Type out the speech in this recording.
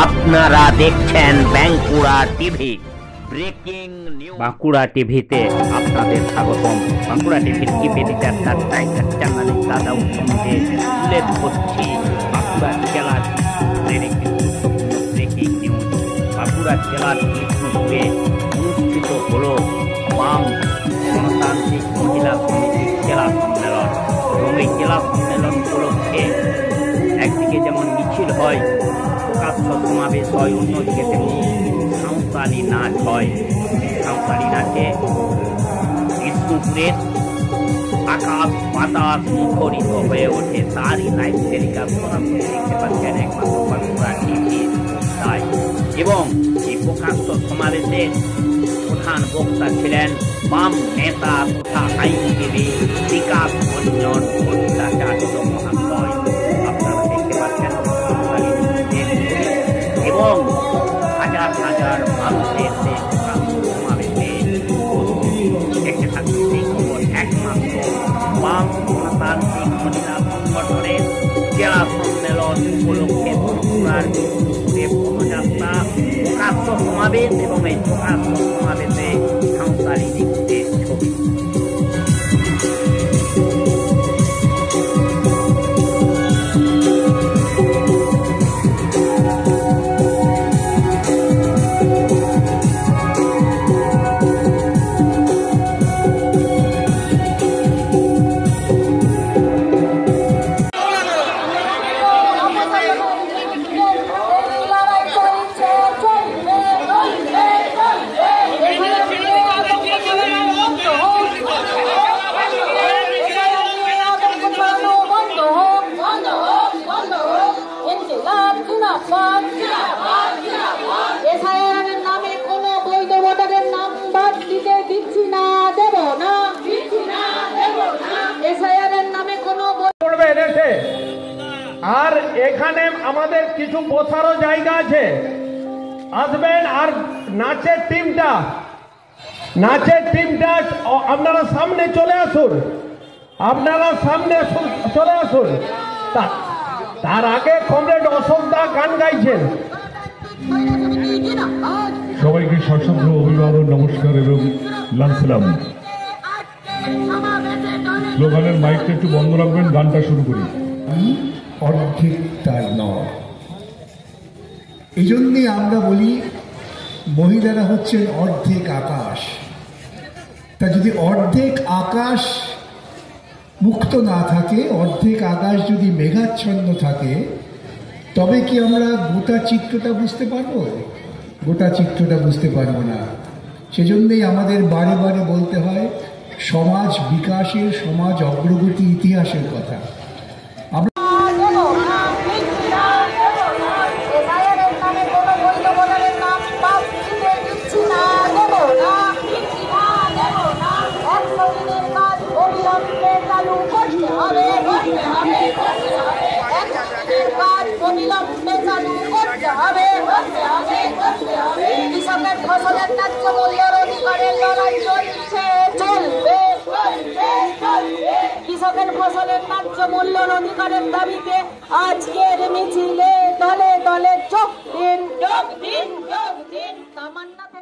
আপনারা দেখছেন Bankura TV. Breaking news. Bankura টিভিতে আপনাদের স্বাগতম। বাঁকুড়া টিভির নিবেদিতার টাইগার চ্যানেলে দাদা সঙ্গে তুলে ধরছি বাঁকুড়া জেলার ব্রেকিং নিউজ। বাঁকুড়া জেলার কৃষ্ণপুরে অনুষ্ঠিত হল বাম গণতান্ত্রিক মহিলা সমিতির জেলা সম্মেলন। এবং এই জেলা সম্মেলন উপলক্ষে একদিকে যেমন মিছিল হয়, প্রকাশ্য সমাবেশ হয়, অন্যদিকে তেমনি সাঁওতালি নাচ হয়। সাঁওতালি নাচে কৃষ্ণপুরের আকাশ বাতাস মুখরিত হয়ে ওঠে। তারই লাইভ টেলিকাস্ট সরাসরি দেখতে পাচ্ছেন একমাত্র বাঁকুড়া টিভির তাই। এবং এই প্রকাশ্য সমাবেশে প্রধান বক্তা ছিলেন বাম নেতা তথা আইনজীবী বিকাশ রঞ্জন ভট্টাচার্য মহাশয়। আপনারা দেখতে পাচ্ছেন এবং হাজার হাজার মানুষের সমাবেশে দেখতে থাকছে সেই খবর একমাত্র বাম গণতান্ত্রিক মহিলা সংগঠনের জেলা সম্মেলন উপলক্ষে বাঁকুড়ার পদযাত্রা, প্রকাশ্য সমাবেশ এবং এই প্রকাশ্য সমাবেশে সাঁওতালি নৃত্যের ছবি। আর এখানে আমাদের কিছু বসারও জায়গা আছে, আসবেন। আর নাচের টিমটা আপনারা সামনে চলে আসুন, তার আগে কমরেড অশোক দা গান গাইছেন। সবাইকে সশ্রদ্ধ অভিবাদন, নমস্কার এবং লাল-সালাম। স্লোগানের মাইকটা একটু বন্ধ রাখবেন, গানটা শুরু করি। অর্ধেক তার নয়, এই জন্যে আমরা বলি মহিলারা হচ্ছেন অর্ধেক আকাশ। তা যদি অর্ধেক আকাশ মুক্ত না থাকে, অর্ধেক আকাশ যদি মেঘাচ্ছন্ন থাকে, তবে কি আমরা গোটা চিত্রটা বুঝতে পারবো? গোটা চিত্রটা বুঝতে পারবো না। সেজন্যই আমাদের বারে বারে বলতে হয় সমাজ বিকাশের, সমাজ অগ্রগতি, ইতিহাসের কথা। কৃষকের ফসলের ন্যায্য মূল্যের অধিকারের লড়াই চলছে, চলবে। কৃষকের ফসলের ন্যায্য মূল্যের অধিকারের দাবিতে আজকের মিছিলে দলে দলে যোগ দিন। তামান্না।